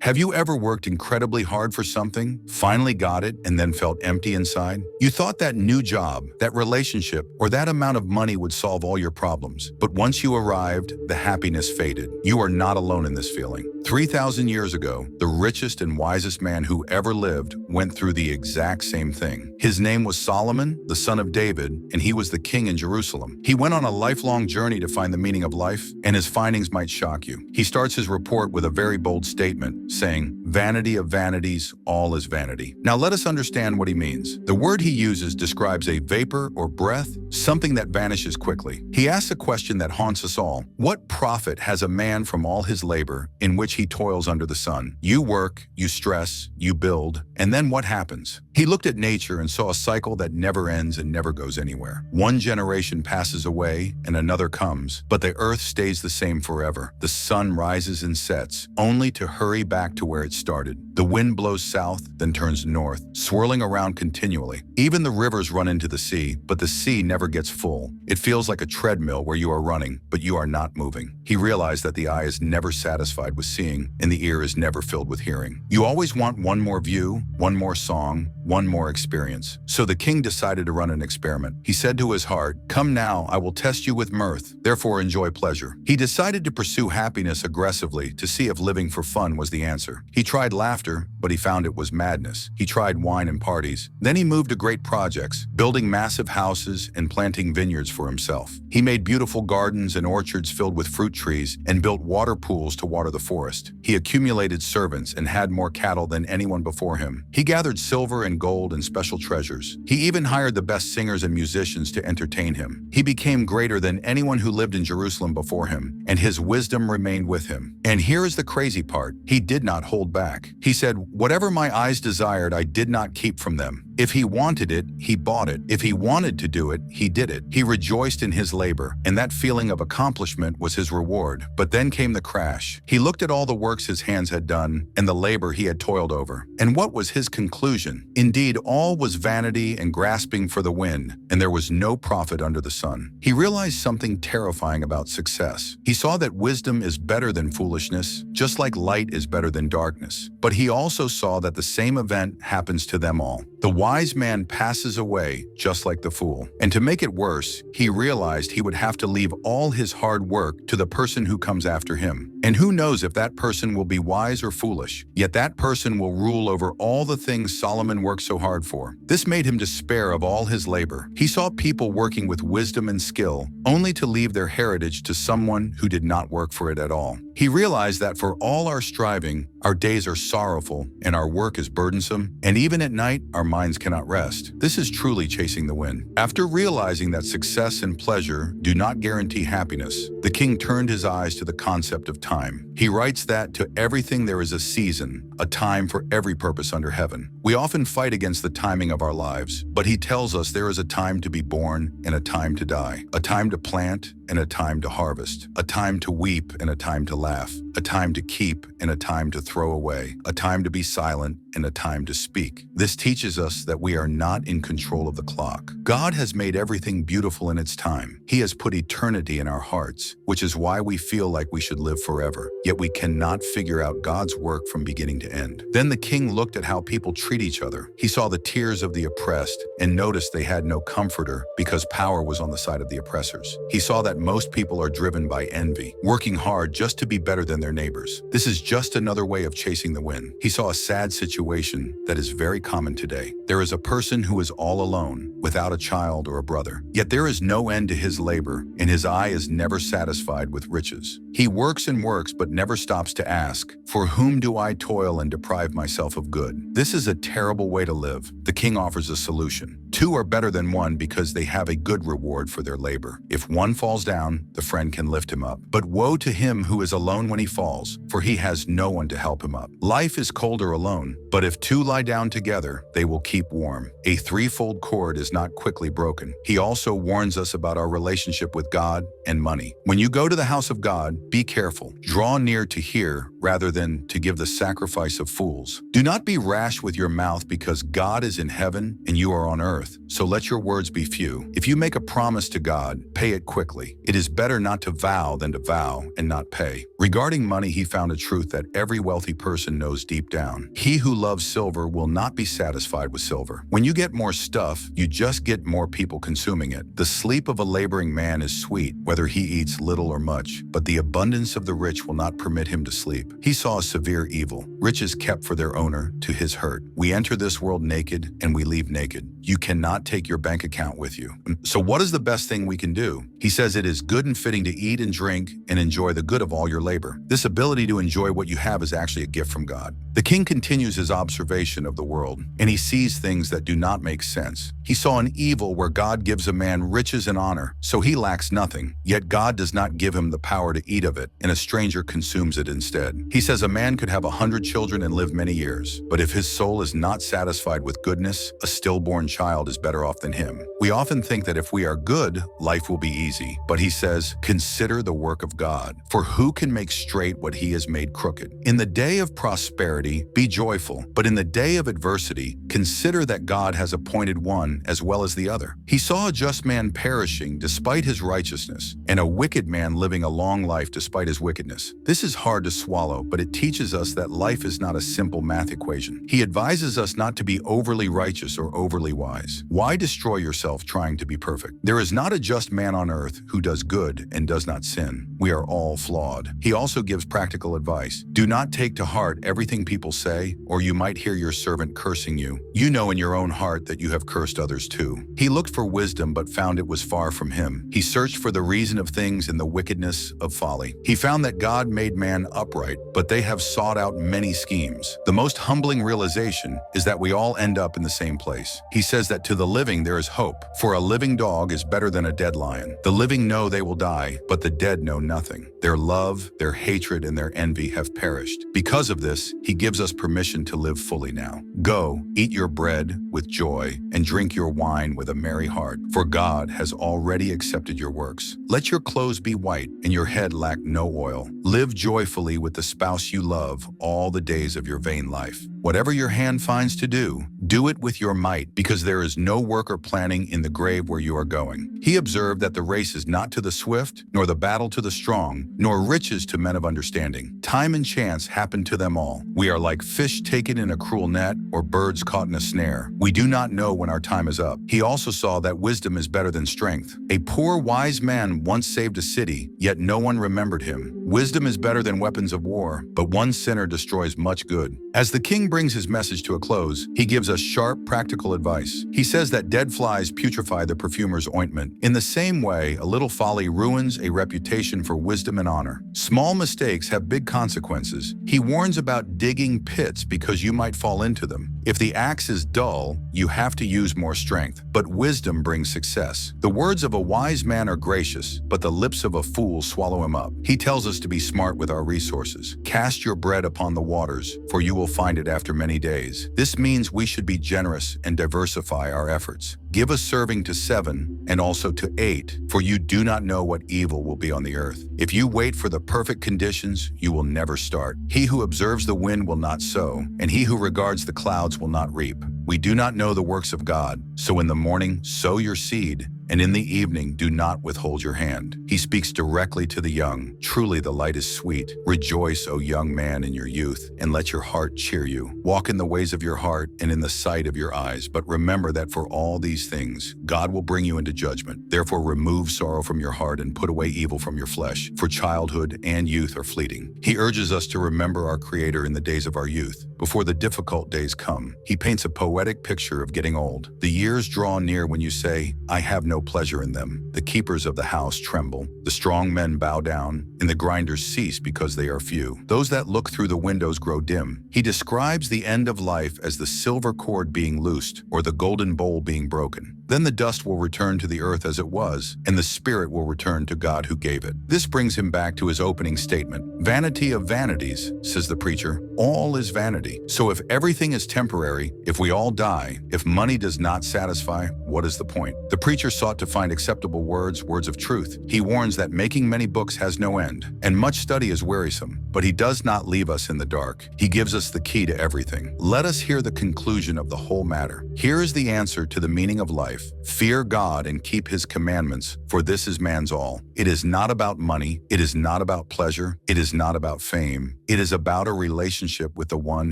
Have you ever worked incredibly hard for something, finally got it, and then felt empty inside? You thought that new job, that relationship, or that amount of money would solve all your problems. But once you arrived, the happiness faded. You are not alone in this feeling. 3,000 years ago, the richest and wisest man who ever lived went through the exact same thing. His name was Solomon, the son of David, and he was the king in Jerusalem. He went on a lifelong journey to find the meaning of life, and his findings might shock you. He starts his report with a very bold statement, saying, "Vanity of vanities, all is vanity." Now let us understand what he means. The word he uses describes a vapor or breath, something that vanishes quickly. He asks a question that haunts us all. What profit has a man from all his labor in which he toils under the sun? You work, you stress, you build, and then what happens? He looked at nature and saw a cycle that never ends and never goes anywhere. One generation passes away and another comes, but the earth stays the same forever. The sun rises and sets, only to hurry back to where it started. The wind blows south, then turns north, swirling around continually. Even the rivers run into the sea, but the sea never gets full. It feels like a treadmill where you are running, but you are not moving. He realized that the eye is never satisfied with seeing, and the ear is never filled with hearing. You always want one more view, one more song, one more experience. So the king decided to run an experiment. He said to his heart, "Come now, I will test you with mirth, therefore enjoy pleasure." He decided to pursue happiness aggressively to see if living for fun was the answer. He tried laughter, but he found it was madness. He tried wine and parties. Then he moved to great projects, building massive houses and planting vineyards for himself. He made beautiful gardens and orchards filled with fruit trees and built water pools to water the forest. He accumulated servants and had more cattle than anyone before him. He gathered silver and gold and special treasures. He even hired the best singers and musicians to entertain him. He became greater than anyone who lived in Jerusalem before him, and his wisdom remained with him. And here is the crazy part. He did not hold back. He said, "Whatever my eyes desired, I did not keep from them." If he wanted it, he bought it. If he wanted to do it, he did it. He rejoiced in his labor, and that feeling of accomplishment was his reward. But then came the crash. He looked at all the works his hands had done and the labor he had toiled over. And what was his conclusion? Indeed, all was vanity and grasping for the wind, and there was no profit under the sun. He realized something terrifying about success. He saw that wisdom is better than foolishness, just like light is better than darkness. But he also saw that the same event happens to them all. The wise man passes away just like the fool. And to make it worse, he realized he would have to leave all his hard work to the person who comes after him. And who knows if that person will be wise or foolish, yet that person will rule over all the things Solomon worked so hard for. This made him despair of all his labor. He saw people working with wisdom and skill, only to leave their heritage to someone who did not work for it at all. He realized that for all our striving, our days are sorrowful and our work is burdensome, and even at night, our minds cannot rest. This is truly chasing the wind. After realizing that success and pleasure do not guarantee happiness, the king turned his eyes to the concept of time. He writes that to everything there is a season, a time for every purpose under heaven. We often fight against the timing of our lives, but he tells us there is a time to be born and a time to die, a time to plant and a time to harvest, a time to weep and a time to laugh, a time to keep and a time to throw away, a time to be silent and a time to speak. This teaches us that we are not in control of the clock. God has made everything beautiful in its time. He has put eternity in our hearts, which is why we feel like we should live forever. Yet we cannot figure out God's work from beginning to end. Then the king looked at how people treat each other. He saw the tears of the oppressed and noticed they had no comforter because power was on the side of the oppressors. He saw that most people are driven by envy, working hard just to be better than their neighbors. This is just another way of chasing the wind. He saw a sad situation that is very common today. There is a person who is all alone, without a child or a brother. Yet there is no end to his labor, and his eye is never satisfied with riches. He works and works, but never stops to ask, "For whom do I toil and deprive myself of good?" This is a terrible way to live. The king offers a solution. Two are better than one because they have a good reward for their labor. If one falls down, the friend can lift him up. But woe to him who is alone when he falls, for he has no one to help him up. Life is colder alone, but if two lie down together, they will keep warm. A threefold cord is not quickly broken. He also warns us about our relationship with God and money. When you go to the house of God, be careful. Draw near to hear rather than to give the sacrifice of fools. Do not be rash with your mouth, because God is in heaven and you are on earth, so let your words be few. If you make a promise to God, pay it quickly. It is better not to vow than to vow and not pay. Regarding money, he found a truth that every wealthy person knows deep down. He who loves silver will not be satisfied with silver. When you get more stuff, you just get more people consuming it. The sleep of a laboring man is sweet, whether he eats little or much, but the abundance of the rich will not permit him to sleep. He saw a severe evil, riches kept for their owner to his hurt. We enter this world naked and we leave naked. You cannot take your bank account with you. So what is the best thing we can do? He says it is good and fitting to eat and drink and enjoy the good of all your labor. This ability to enjoy what you have is actually a gift from God. The king continues his observation of the world, and he sees things that do not make sense. He saw an evil where God gives a man riches and honor, so he lacks nothing, yet God does not give him the power to eat of it, and a stranger consumes it instead. He says a man could have 100 children and live many years, but if his soul is not satisfied with goodness, a stillborn child is better off than him. We often think that if we are good, life will be easy, but he says, consider the work of God, for who can make straight what he has made crooked? In the day of prosperity, be joyful, but in the day of adversity, consider that God has appointed one as well as the other. He saw a just man perishing despite his righteousness, and a wicked man living a long life despite his wickedness. This is hard to swallow, but it teaches us that life is not a simple math equation. He advises us not to be overly righteous or overly wise. Why destroy yourself trying to be perfect? There is not a just man on earth who does good and does not sin. We are all flawed. He also gives practical advice. Do not take to heart everything people say, or you might hear your servant cursing you. You know in your own heart that you have cursed others too. He looked for wisdom but found it was far from him. He searched for the reason of things in the wickedness of folly. He found that God made man upright, but they have sought out many schemes. The most humbling realization is that we all end up in the same place. He says that to the living there is hope, for a living dog is better than a dead lion. The living know they will die, but the dead know nothing. Their love, their hatred, and their envy have perished. Because of this, he gives us permission to live fully now. Go, eat your bread with joy, and drink your wine with a merry heart, for God has already accepted your works. Let your clothes be white, and your head lack no oil. Live joyfully with the spouse you love all the days of your vain life. Whatever your hand finds to do, do it with your might, because there is no work or planning in the grave where you are going. He observed that the race is not to the swift, nor the battle to the strong, nor riches to men of understanding. Time and chance happen to them all. We are like fish taken in a cruel net, or birds caught in a snare. We do not know when our time is up. He also saw that wisdom is better than strength. A poor wise man once saved a city, yet no one remembered him. Wisdom is better than weapons of war, but one sinner destroys much good. As the king brings his message to a close, he gives us sharp, practical advice. He says that dead flies putrefy the perfumer's ointment. In the same way, a little folly ruins a reputation for wisdom and honor. Small mistakes have big consequences. He warns about digging pits because you might fall into them. If the axe is dull, you have to use more strength, but wisdom brings success. The words of a wise man are gracious, but the lips of a fool swallow him up. He tells us to be smart with our resources. Cast your bread upon the waters, for you will find it after many days. This means we should be generous and diversify our efforts. Give a serving to 7 and also to 8, for you do not know what evil will be on the earth. If you wait for the perfect conditions, you will never start. He who observes the wind will not sow, and he who regards the clouds will not reap. We do not know the works of God, so in the morning sow your seed, and in the evening do not withhold your hand. He speaks directly to the young. Truly the light is sweet. Rejoice, O young man, in your youth, and let your heart cheer you. Walk in the ways of your heart and in the sight of your eyes, but remember that for all these things, God will bring you into judgment. Therefore remove sorrow from your heart and put away evil from your flesh, for childhood and youth are fleeting. He urges us to remember our Creator in the days of our youth, before the difficult days come. He paints a poetic picture of getting old. The years draw near when you say, I have no pleasure in them. The keepers of the house tremble. The strong men bow down, and the grinders cease because they are few. Those that look through the windows grow dim. He describes the end of life as the silver cord being loosed or the golden bowl being broken. Then the dust will return to the earth as it was, and the spirit will return to God who gave it. This brings him back to his opening statement. Vanity of vanities, says the preacher. All is vanity. So if everything is temporary, if we all die, if money does not satisfy, what is the point? The preacher sought to find acceptable words of truth. He warns that making many books has no end, and much study is wearisome. But he does not leave us in the dark. He gives us the key to everything. Let us hear the conclusion of the whole matter. Here is the answer to the meaning of life. Fear God and keep his commandments, for this is man's all. It is not about money. It is not about pleasure. It is not about fame. It is about a relationship with the one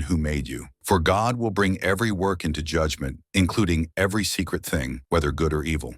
who made you. For God will bring every work into judgment, including every secret thing, whether good or evil.